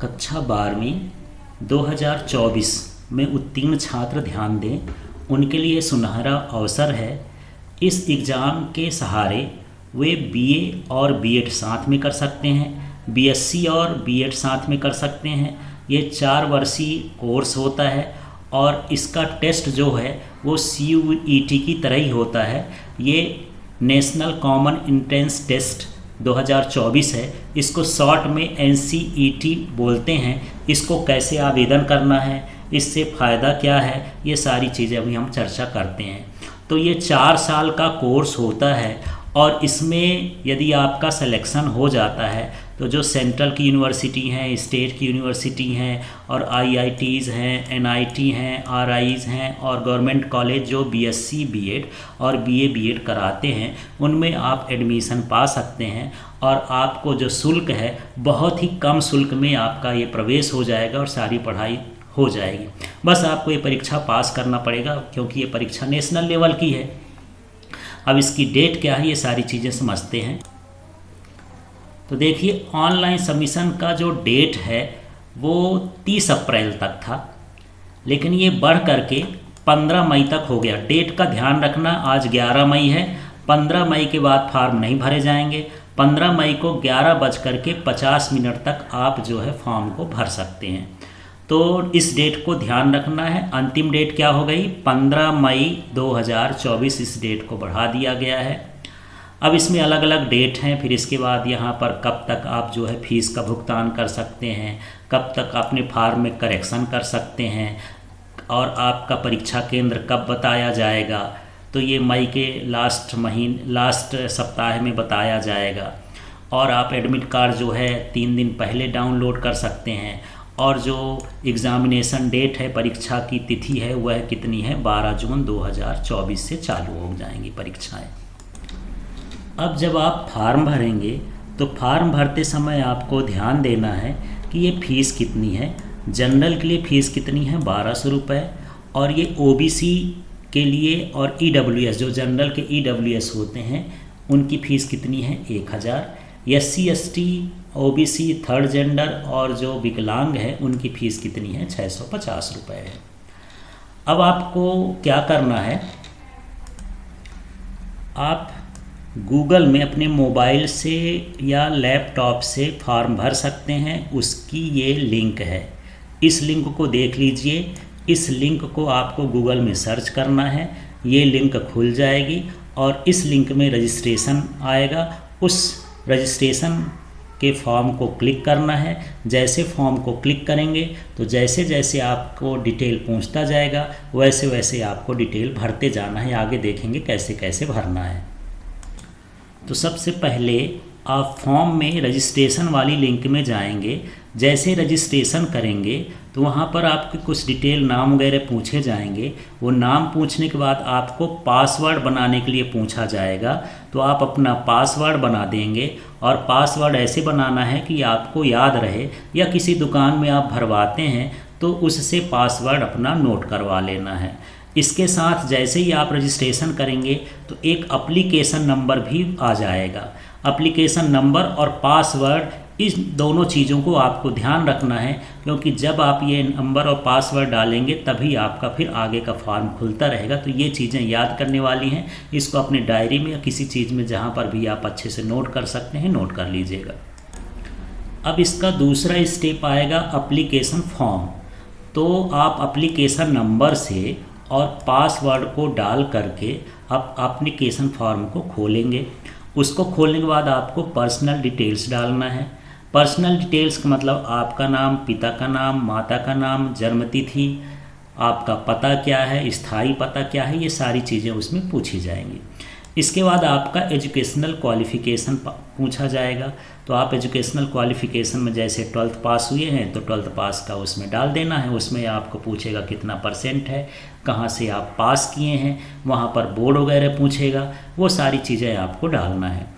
कक्षा 12वीं 2024 में उत्तीर्ण छात्र ध्यान दें, उनके लिए सुनहरा अवसर है। इस एग्ज़ाम के सहारे वे बीए और बीएड साथ में कर सकते हैं, बीएससी और बीएड साथ में कर सकते हैं। ये 4 वर्षीय कोर्स होता है और इसका टेस्ट जो है वो CUET की तरह ही होता है। ये नेशनल कॉमन एंट्रेंस टेस्ट 2024 है। इसको शॉर्ट में NCET बोलते हैं। इसको कैसे आवेदन करना है, इससे फ़ायदा क्या है, ये सारी चीज़ें अभी हम चर्चा करते हैं। तो ये 4 साल का कोर्स होता है और इसमें यदि आपका सिलेक्शन हो जाता है तो जो सेंट्रल की यूनिवर्सिटी हैं, स्टेट की यूनिवर्सिटी हैं और IITs हैं, NIT हैं, RIs हैं और गवर्नमेंट कॉलेज जो BSc BEd और BA BEd कराते हैं, उनमें आप एडमिशन पा सकते हैं। और आपको जो शुल्क है बहुत ही कम शुल्क में आपका ये प्रवेश हो जाएगा और सारी पढ़ाई हो जाएगी। बस आपको ये परीक्षा पास करना पड़ेगा क्योंकि ये परीक्षा नेशनल लेवल की है। अब इसकी डेट क्या है, ये सारी चीज़ें समझते हैं। तो देखिए, ऑनलाइन सबमिशन का जो डेट है वो 30 अप्रैल तक था, लेकिन ये बढ़ करके 15 मई तक हो गया। डेट का ध्यान रखना, आज 11 मई है। 15 मई के बाद फॉर्म नहीं भरे जाएंगे। 15 मई को 11:50 तक आप जो है फॉर्म को भर सकते हैं। तो इस डेट को ध्यान रखना है। अंतिम डेट क्या हो गई, 15 मई 2024 इस डेट को बढ़ा दिया गया है। अब इसमें अलग अलग डेट हैं। फिर इसके बाद यहाँ पर कब तक आप जो है फीस का भुगतान कर सकते हैं, कब तक अपने फॉर्म में करेक्शन कर सकते हैं और आपका परीक्षा केंद्र कब बताया जाएगा। तो ये मई के लास्ट सप्ताह में बताया जाएगा। और आप एडमिट कार्ड जो है 3 दिन पहले डाउनलोड कर सकते हैं। और जो एग्ज़ामिनेशन डेट है, परीक्षा की तिथि है, वह कितनी है, 12 जून 2024 से चालू हो जाएंगी परीक्षाएं। अब जब आप फॉर्म भरेंगे तो फॉर्म भरते समय आपको ध्यान देना है कि ये फ़ीस कितनी है। जनरल के लिए फ़ीस कितनी है, 1200 रुपये। और ये OBC के लिए और EWS, जो जनरल के EWS होते हैं, उनकी फ़ीस कितनी है, 1000। SC ST OBC third gender और जो विकलांग है उनकी फ़ीस कितनी है, 650 रुपये है। अब आपको क्या करना है, आप गूगल में अपने मोबाइल से या लैपटॉप से फॉर्म भर सकते हैं। उसकी ये लिंक है, इस लिंक को देख लीजिए। इस लिंक को आपको गूगल में सर्च करना है, ये लिंक खुल जाएगी और इस लिंक में रजिस्ट्रेशन आएगा। उस रजिस्ट्रेशन के फॉर्म को क्लिक करना है। जैसे फॉर्म को क्लिक करेंगे तो जैसे जैसे आपको डिटेल पूछता जाएगा वैसे वैसे आपको डिटेल भरते जाना है। आगे देखेंगे कैसे कैसे भरना है। तो सबसे पहले आप फॉर्म में रजिस्ट्रेशन वाली लिंक में जाएंगे। जैसे रजिस्ट्रेशन करेंगे तो वहाँ पर आपके कुछ डिटेल, नाम वगैरह पूछे जाएंगे। वो नाम पूछने के बाद आपको पासवर्ड बनाने के लिए पूछा जाएगा। तो आप अपना पासवर्ड बना देंगे और पासवर्ड ऐसे बनाना है कि आपको याद रहे, या किसी दुकान में आप भरवाते हैं तो उससे पासवर्ड अपना नोट करवा लेना है। इसके साथ जैसे ही आप रजिस्ट्रेशन करेंगे तो एक एप्लीकेशन नंबर भी आ जाएगा। एप्लीकेशन नंबर और पासवर्ड, इस दोनों चीज़ों को आपको ध्यान रखना है, क्योंकि जब आप ये नंबर और पासवर्ड डालेंगे तभी आपका फिर आगे का फॉर्म खुलता रहेगा। तो ये चीज़ें याद करने वाली हैं। इसको अपने डायरी में या किसी चीज़ में जहाँ पर भी आप अच्छे से नोट कर सकते हैं, नोट कर लीजिएगा। अब इसका दूसरा स्टेप आएगा एप्लीकेशन फॉर्म। तो आप एप्लीकेशन नंबर से और पासवर्ड को डाल करके आप एप्लीकेशन फॉर्म को खोलेंगे। उसको खोलने के बाद आपको पर्सनल डिटेल्स डालना है। पर्सनल डिटेल्स का मतलब आपका नाम, पिता का नाम, माता का नाम, जन्मतिथि, आपका पता क्या है, स्थायी पता क्या है, ये सारी चीज़ें उसमें पूछी जाएंगी। इसके बाद आपका एजुकेशनल क्वालिफ़िकेशन पूछा जाएगा। तो आप एजुकेशनल क्वालिफ़िकेशन में जैसे 12th पास हुए हैं तो 12th पास का उसमें डाल देना है। उसमें आपको पूछेगा कितना % है, कहाँ से आप पास किए हैं, वहाँ पर बोर्ड वगैरह पूछेगा, वो सारी चीज़ें आपको डालना है।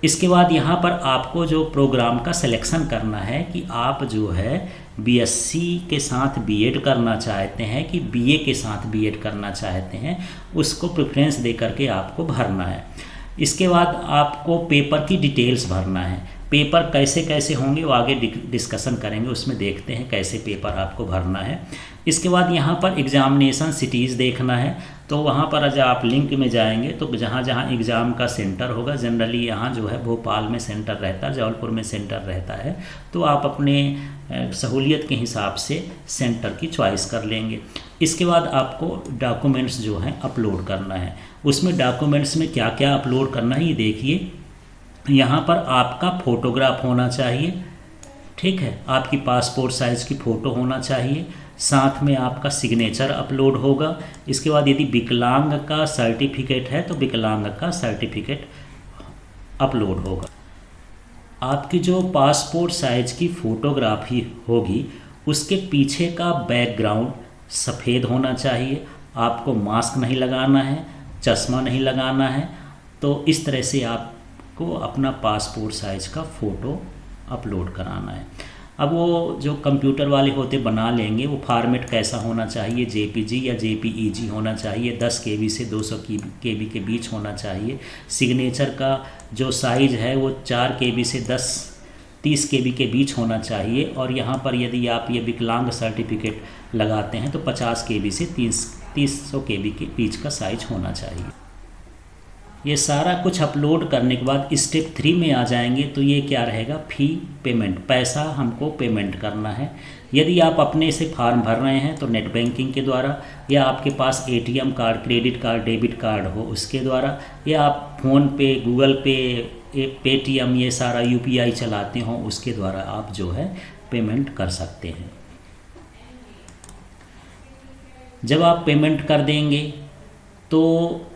इसके बाद यहाँ पर आपको जो प्रोग्राम का सिलेक्शन करना है कि आप जो है BSc के साथ BEd करना चाहते हैं कि BA के साथ BEd करना चाहते हैं, उसको प्रेफरेंस दे करके आपको भरना है। इसके बाद आपको पेपर की डिटेल्स भरना है। पेपर कैसे कैसे होंगे वो आगे डिस्कशन करेंगे, उसमें देखते हैं कैसे पेपर आपको भरना है। इसके बाद यहाँ पर एग्ज़ामिनेशन सिटीज़ देखना है, तो वहाँ पर जब आप लिंक में जाएंगे तो जहाँ जहाँ एग्ज़ाम का सेंटर होगा, जनरली यहाँ जो है भोपाल में सेंटर रहता है, जबलपुर में सेंटर रहता है, तो आप अपने सहूलियत के हिसाब से सेंटर की चॉइस कर लेंगे। इसके बाद आपको डॉक्यूमेंट्स जो हैं अपलोड करना है। उसमें डॉक्यूमेंट्स में क्या क्या अपलोड करना है ये देखिए। यहाँ पर आपका फ़ोटोग्राफ होना चाहिए, ठीक है, आपकी पासपोर्ट साइज़ की फ़ोटो होना चाहिए, साथ में आपका सिग्नेचर अपलोड होगा। इसके बाद यदि विकलांग का सर्टिफिकेट है तो विकलांग का सर्टिफिकेट अपलोड होगा। आपकी जो पासपोर्ट साइज़ की फ़ोटोग्राफी होगी उसके पीछे का बैकग्राउंड सफ़ेद होना चाहिए, आपको मास्क नहीं लगाना है, चश्मा नहीं लगाना है। तो इस तरह से आपको अपना पासपोर्ट साइज़ का फ़ोटो अपलोड कराना है। अब वो जो कंप्यूटर वाले होते बना लेंगे, वो फॉर्मेट कैसा होना चाहिए, जेपीजी या जेपीईजी होना चाहिए, 10 केबी से 200 केबी के बीच होना चाहिए। सिग्नेचर का जो साइज़ है वो 4 केबी से 30 केबी के बीच होना चाहिए। और यहाँ पर यदि आप ये विकलांग सर्टिफिकेट लगाते हैं तो 50 केबी से 300 केबी के बीच का साइज होना चाहिए। ये सारा कुछ अपलोड करने के बाद स्टेप 3 में आ जाएंगे, तो ये क्या रहेगा, फ़ी पेमेंट, पैसा हमको पेमेंट करना है। यदि आप अपने से फॉर्म भर रहे हैं तो नेट बैंकिंग के द्वारा, या आपके पास ATM card, credit card, debit card हो उसके द्वारा, या आप फ़ोन पे, गूगल पे, पेटीएम, ये सारा यूपीआई चलाते हो उसके द्वारा आप जो है पेमेंट कर सकते हैं। जब आप पेमेंट कर देंगे तो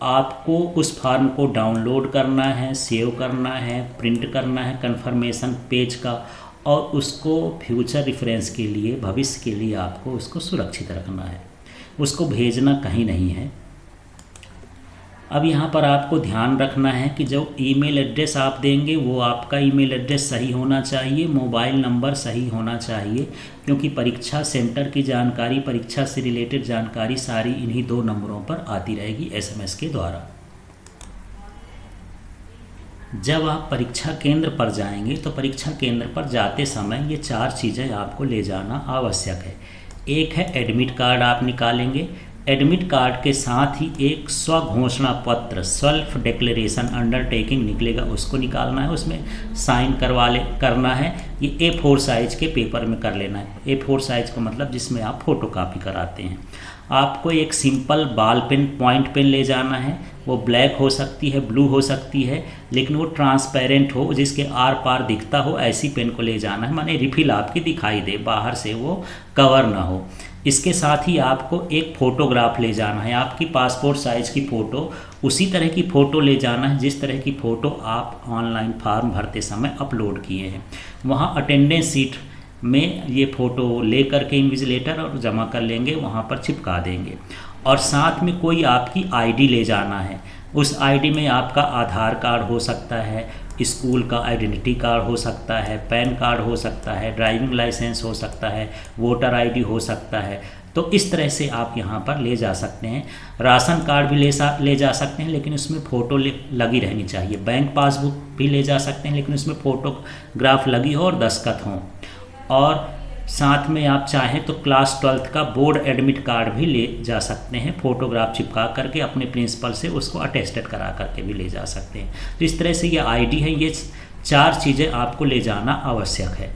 आपको उस फॉर्म को डाउनलोड करना है, सेव करना है, प्रिंट करना है कंफर्मेशन पेज का, और उसको फ्यूचर रेफरेंस के लिए, भविष्य के लिए आपको उसको सुरक्षित रखना है, उसको भेजना कहीं नहीं है। अब यहाँ पर आपको ध्यान रखना है कि जो ईमेल एड्रेस आप देंगे वो आपका ईमेल एड्रेस सही होना चाहिए, मोबाइल नंबर सही होना चाहिए, क्योंकि परीक्षा सेंटर की जानकारी, परीक्षा से रिलेटेड जानकारी सारी इन्हीं 2 नंबरों पर आती रहेगी एसएमएस के द्वारा। जब आप परीक्षा केंद्र पर जाएंगे तो परीक्षा केंद्र पर जाते समय ये 4 चीज़ें आपको ले जाना आवश्यक है। एक है एडमिट कार्ड आप निकालेंगे, एडमिट कार्ड के साथ ही एक स्वघोषणा पत्र, सेल्फ डिक्लेरेशन अंडरटेकिंग निकलेगा, उसको निकालना है, उसमें साइन करना है। ये A4 साइज़ के पेपर में कर लेना है। A4 साइज़ का मतलब जिसमें आप फ़ोटोकॉपी कराते हैं। आपको एक simple ball pen, point pen ले जाना है, वो ब्लैक हो सकती है, ब्लू हो सकती है, लेकिन वो ट्रांसपेरेंट हो, जिसके आर पार दिखता हो, ऐसी पेन को ले जाना है, माने रिफिल आपकी दिखाई दे, बाहर से वो कवर ना हो। इसके साथ ही आपको एक फ़ोटोग्राफ ले जाना है, आपकी पासपोर्ट साइज़ की फ़ोटो, उसी तरह की फ़ोटो ले जाना है जिस तरह की फ़ोटो आप ऑनलाइन फॉर्म भरते समय अपलोड किए हैं। वहाँ अटेंडेंस सीट में ये फ़ोटो ले करके इन्विजिलेटर और जमा कर लेंगे, वहाँ पर चिपका देंगे। और साथ में कोई आपकी आईडी ले जाना है, उस आईडी में आपका आधार कार्ड हो सकता है, स्कूल का आइडेंटिटी कार्ड हो सकता है, पैन कार्ड हो सकता है, ड्राइविंग लाइसेंस हो सकता है, वोटर आईडी हो सकता है। तो इस तरह से आप यहाँ पर ले जा सकते हैं। राशन कार्ड भी ले जा सकते हैं, लेकिन उसमें फ़ोटो लगी रहनी चाहिए। बैंक पासबुक भी ले जा सकते हैं, लेकिन उसमें फ़ोटोग्राफ लगी हो और दस्तखत हों। और साथ में आप चाहें तो क्लास 12th का बोर्ड एडमिट कार्ड भी ले जा सकते हैं, फ़ोटोग्राफ चिपका करके अपने प्रिंसिपल से उसको अटेस्टेड करा करके भी ले जा सकते हैं। तो इस तरह से ये आईडी है, ये 4 चीज़ें आपको ले जाना आवश्यक है।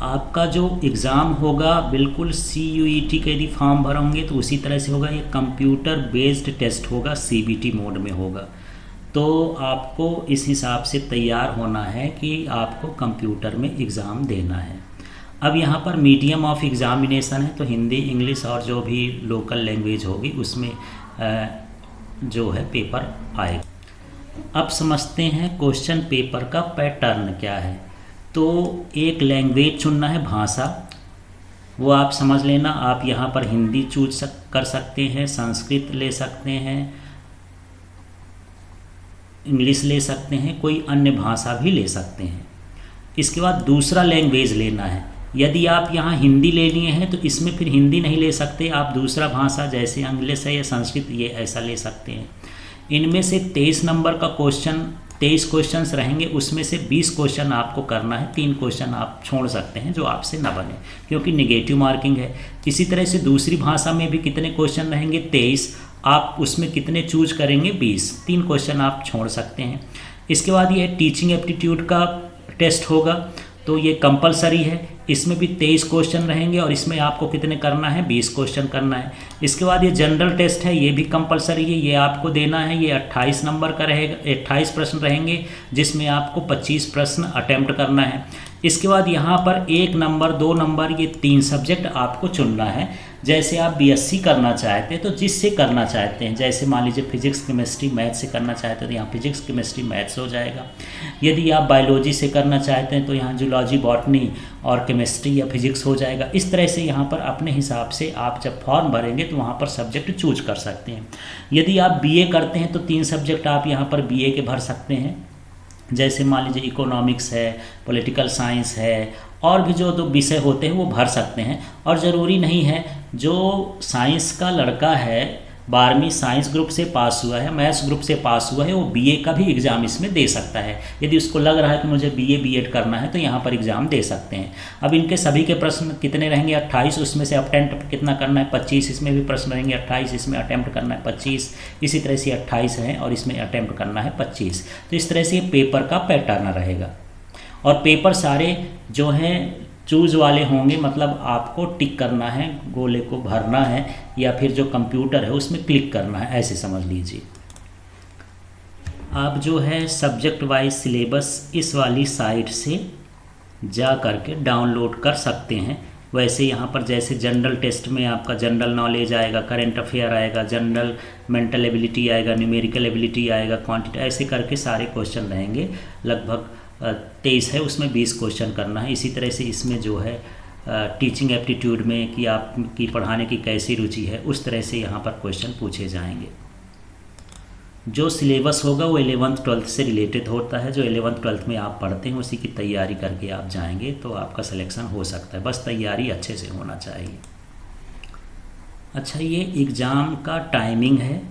आपका जो एग्ज़ाम होगा बिल्कुल CUET के यदि फॉर्म भरोगे तो उसी तरह से होगा, ये कंप्यूटर बेस्ड टेस्ट होगा, CBT मोड में होगा। तो आपको इस हिसाब से तैयार होना है कि आपको कंप्यूटर में एग्ज़ाम देना है। अब यहाँ पर मीडियम ऑफ एग्ज़ामिनेशन है, तो हिंदी, इंग्लिश और जो भी लोकल लैंग्वेज होगी उसमें जो है पेपर आएगा। अब समझते हैं क्वेश्चन पेपर का पैटर्न क्या है। तो एक लैंग्वेज चुनना है, भाषा, वो आप समझ लेना। आप यहाँ पर हिंदी चूज कर सकते हैं, संस्कृत ले सकते हैं, इंग्लिश ले सकते हैं, कोई अन्य भाषा भी ले सकते हैं। इसके बाद दूसरा लैंग्वेज लेना है। यदि आप यहाँ हिंदी ले लिए हैं तो इसमें फिर हिंदी नहीं ले सकते, आप दूसरा भाषा जैसे इंग्लिश है या संस्कृत, ये ऐसा ले सकते हैं। इनमें से 23 नंबर का क्वेश्चन 23 क्वेश्चंस रहेंगे, उसमें से 20 क्वेश्चन आपको करना है, 3 क्वेश्चन आप छोड़ सकते हैं जो आपसे ना बने, क्योंकि नेगेटिव मार्किंग है। इसी तरह से दूसरी भाषा में भी कितने क्वेश्चन रहेंगे, 23, आप उसमें कितने चूज करेंगे, 20, 3 क्वेश्चन आप छोड़ सकते हैं। इसके बाद ये टीचिंग एप्टीट्यूड का टेस्ट होगा, तो ये कंपलसरी है, इसमें भी 23 क्वेश्चन रहेंगे और इसमें आपको कितने करना है, 20 क्वेश्चन करना है। इसके बाद ये जनरल टेस्ट है, ये भी कंपलसरी है, ये आपको देना है, ये 28 नंबर का रहेगा, 28 प्रश्न रहेंगे जिसमें आपको 25 प्रश्न अटेम्प्ट करना है। इसके बाद यहाँ पर 1 नंबर 2 नंबर ये 3 सब्जेक्ट आपको चुनना है। जैसे आप बीएससी करना चाहते हैं तो जिससे करना चाहते हैं, जैसे मान लीजिए फिजिक्स केमिस्ट्री मैथ से करना चाहते हैं तो यहाँ फिजिक्स केमिस्ट्री मैथ्स हो जाएगा। यदि आप बायोलॉजी से करना चाहते हैं तो यहाँ जूलॉजी बॉटनी और केमिस्ट्री या फिजिक्स हो जाएगा। इस तरह से यहाँ पर अपने हिसाब से आप जब फॉर्म भरेंगे तो वहाँ पर सब्जेक्ट चूज कर सकते हैं। यदि आप बीए करते हैं तो 3 सब्जेक्ट आप यहाँ पर बीए के भर सकते हैं, जैसे मान लीजिए इकोनॉमिक्स है, पॉलिटिकल साइंस है, और भी जो 2 विषय होते हैं वो भर सकते हैं। और ज़रूरी नहीं है, जो साइंस का लड़का है 12वीं साइंस ग्रुप से पास हुआ है, मैथ्स ग्रुप से पास हुआ है, वो बीए का भी एग्ज़ाम इसमें दे सकता है। यदि उसको लग रहा है कि मुझे बीए बीएड करना है तो यहाँ पर एग्ज़ाम दे सकते हैं। अब इनके सभी के प्रश्न कितने रहेंगे, 28, उसमें से अटेम्प्ट कितना करना है, 25, इसमें भी प्रश्न रहेंगे 28, इसमें अटेम्प्ट करना है 25, इसी तरह से 28 है और इसमें अटेम्प्ट करना है 25। तो इस तरह से ये पेपर का पैटर्न रहेगा। और पेपर सारे जो हैं चूज वाले होंगे, मतलब आपको टिक करना है, गोले को भरना है या फिर जो कंप्यूटर है उसमें क्लिक करना है, ऐसे समझ लीजिए। आप जो है सब्जेक्ट वाइज सिलेबस इस वाली साइट से जा करके डाउनलोड कर सकते हैं। वैसे यहाँ पर जैसे जनरल टेस्ट में आपका जनरल नॉलेज आएगा, करंट अफेयर आएगा, जनरल मेंटल एबिलिटी आएगा, न्यूमेरिकल एबिलिटी आएगा, क्वांटिटी, ऐसे करके सारे क्वेश्चन रहेंगे। लगभग 23 है, उसमें 20 क्वेश्चन करना है। इसी तरह से इसमें जो है टीचिंग एप्टीट्यूड में कि आपकी पढ़ाने की कैसी रुचि है, उस तरह से यहाँ पर क्वेश्चन पूछे जाएंगे। जो सिलेबस होगा वो 11th 12th से रिलेटेड होता है। जो 11th 12th में आप पढ़ते हैं उसी की तैयारी करके आप जाएंगे तो आपका सिलेक्शन हो सकता है, बस तैयारी अच्छे से होना चाहिए। अच्छा, ये एग्ज़ाम का टाइमिंग है,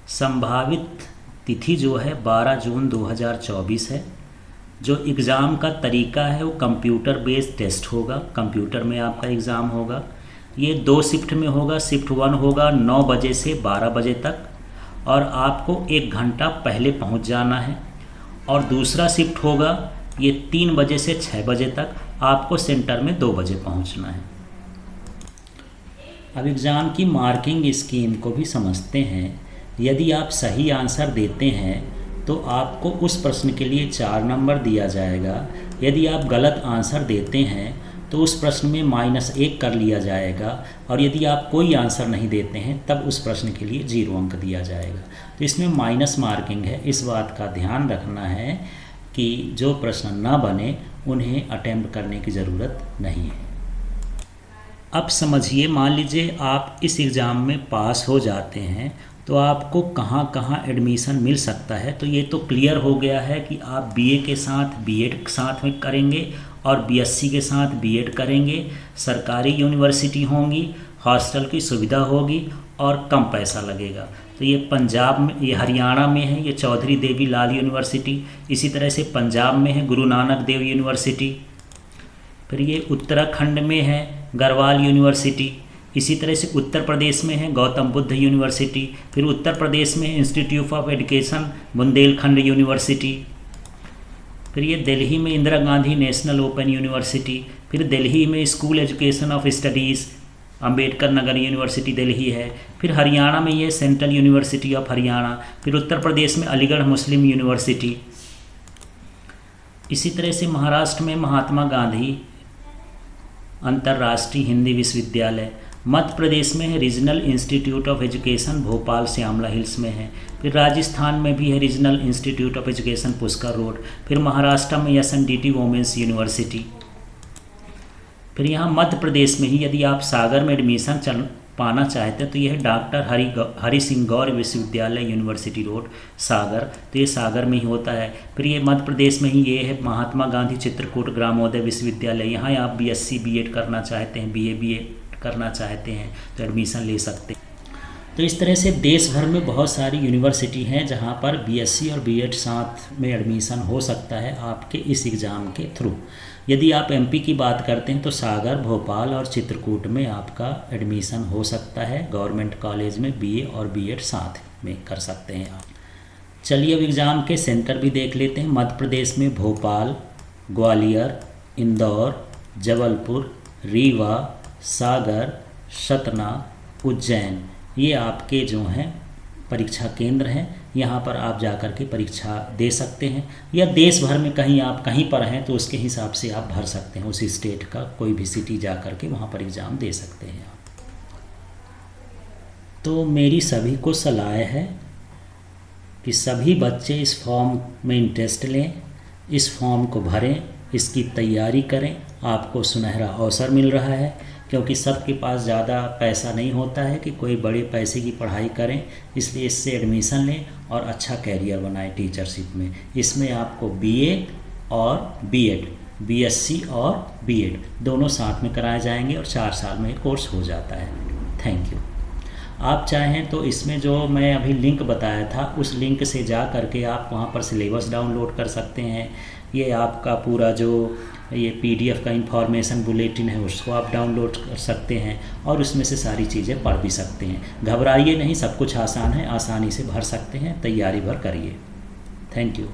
संभावित तिथि जो है 12 जून 2024 है। जो एग्ज़ाम का तरीका है वो कंप्यूटर बेस्ड टेस्ट होगा, कंप्यूटर में आपका एग्ज़ाम होगा। ये 2 शिफ्ट में होगा। शिफ्ट 1 होगा 9 बजे से 12 बजे तक और आपको 1 घंटा पहले पहुंच जाना है। और दूसरा शिफ्ट होगा ये 3 बजे से 6 बजे तक, आपको सेंटर में 2 बजे पहुंचना है। अब एग्ज़ाम की मार्किंग स्कीम को भी समझते हैं। यदि आप सही आंसर देते हैं तो आपको उस प्रश्न के लिए 4 नंबर दिया जाएगा। यदि आप गलत आंसर देते हैं तो उस प्रश्न में -1 कर लिया जाएगा और यदि आप कोई आंसर नहीं देते हैं तब उस प्रश्न के लिए 0 अंक दिया जाएगा। तो इसमें माइनस मार्किंग है। इस बात का ध्यान रखना है कि जो प्रश्न ना बने उन्हें अटेम्प्ट करने की ज़रूरत नहीं है। अब समझिए, मान लीजिए आप इस एग्ज़ाम में पास हो जाते हैं तो आपको कहाँ कहाँ एडमिशन मिल सकता है। तो ये तो क्लियर हो गया है कि आप बीए के साथ बीएड साथ में करेंगे और बीएससी के साथ बीएड करेंगे। सरकारी यूनिवर्सिटी होंगी, हॉस्टल की सुविधा होगी और कम पैसा लगेगा। तो ये पंजाब में, ये हरियाणा में है, ये चौधरी देवी लाल यूनिवर्सिटी। इसी तरह से पंजाब में है गुरु नानक देव यूनिवर्सिटी। फिर ये उत्तराखंड में है गढ़वाल यूनिवर्सिटी। इसी तरह से उत्तर प्रदेश में है गौतम बुद्ध यूनिवर्सिटी। फिर उत्तर प्रदेश में है institute of education Bundelkhand university. फिर ये दिल्ली में Indira Gandhi national open university. फिर दिल्ली में school education of studies Ambedkar Nagar university Delhi है। फिर हरियाणा में ये सेंट्रल यूनिवर्सिटी ऑफ हरियाणा। फिर उत्तर प्रदेश में अलीगढ़ मुस्लिम यूनिवर्सिटी। इसी तरह से महाराष्ट्र में महात्मा गांधी अंतर्राष्ट्रीय हिंदी विश्वविद्यालय। मध्य प्रदेश में है Regional Institute of Education Bhopal Shyamla Hills में है। फिर राजस्थान में भी है Regional Institute of Education Pushkar Road. फिर महाराष्ट्र में SNDT वोमेंस यूनिवर्सिटी। फिर यहाँ मध्य प्रदेश में ही यदि आप सागर में एडमिशन पाना चाहते हैं तो यह है डॉक्टर हरि सिंह गौर विश्वविद्यालय यूनिवर्सिटी रोड सागर। तो ये सागर में ही होता है। फिर ये मध्य प्रदेश में ही ये है महात्मा गांधी चित्रकूट ग्रामोदय विश्वविद्यालय। यहाँ आप BSc BEd करना चाहते हैं, BA BA करना चाहते हैं तो एडमिशन ले सकते हैं। तो इस तरह से देश भर में बहुत सारी यूनिवर्सिटी हैं जहाँ पर बीएससी और बीएड साथ में एडमिशन हो सकता है आपके इस एग्ज़ाम के थ्रू। यदि आप एमपी की बात करते हैं तो सागर, भोपाल और चित्रकूट में आपका एडमिशन हो सकता है। गवर्नमेंट कॉलेज में बीए और बीएड साथ में कर सकते हैं आप। चलिए अब एग्ज़ाम के सेंटर भी देख लेते हैं। मध्य प्रदेश में भोपाल, ग्वालियर, इंदौर, जबलपुर, रीवा, सागर, सतना, उज्जैन, ये आपके जो हैं परीक्षा केंद्र हैं। यहाँ पर आप जाकर के परीक्षा दे सकते हैं, या देश भर में कहीं आप कहीं पर हैं तो उसके हिसाब से आप भर सकते हैं। उसी स्टेट का कोई भी सिटी जा कर के वहाँ पर एग्ज़ाम दे सकते हैं आप। तो मेरी सभी को सलाह है कि सभी बच्चे इस फॉर्म में इंटरेस्ट लें, इस फॉर्म को भरें, इसकी तैयारी करें। आपको सुनहरा अवसर मिल रहा है, क्योंकि सबके पास ज़्यादा पैसा नहीं होता है कि कोई बड़े पैसे की पढ़ाई करें। इसलिए इससे एडमिशन लें और अच्छा कैरियर बनाएं टीचरशिप में। इसमें आपको बीए और बीएड, बीएससी और बीएड दोनों साथ में कराए जाएंगे और 4 साल में कोर्स हो जाता है। Thank you. आप चाहें तो इसमें जो मैं अभी लिंक बताया था उस लिंक से जा करके आप वहाँ पर सिलेबस डाउनलोड कर सकते हैं। ये आपका पूरा जो ये पीडीएफ का इंफॉर्मेशन बुलेटिन है उसको आप डाउनलोड कर सकते हैं और उसमें से सारी चीज़ें पढ़ भी सकते हैं। घबराइए नहीं, सब कुछ आसान है, आसानी से भर सकते हैं। तैयारी भर करिए। Thank you.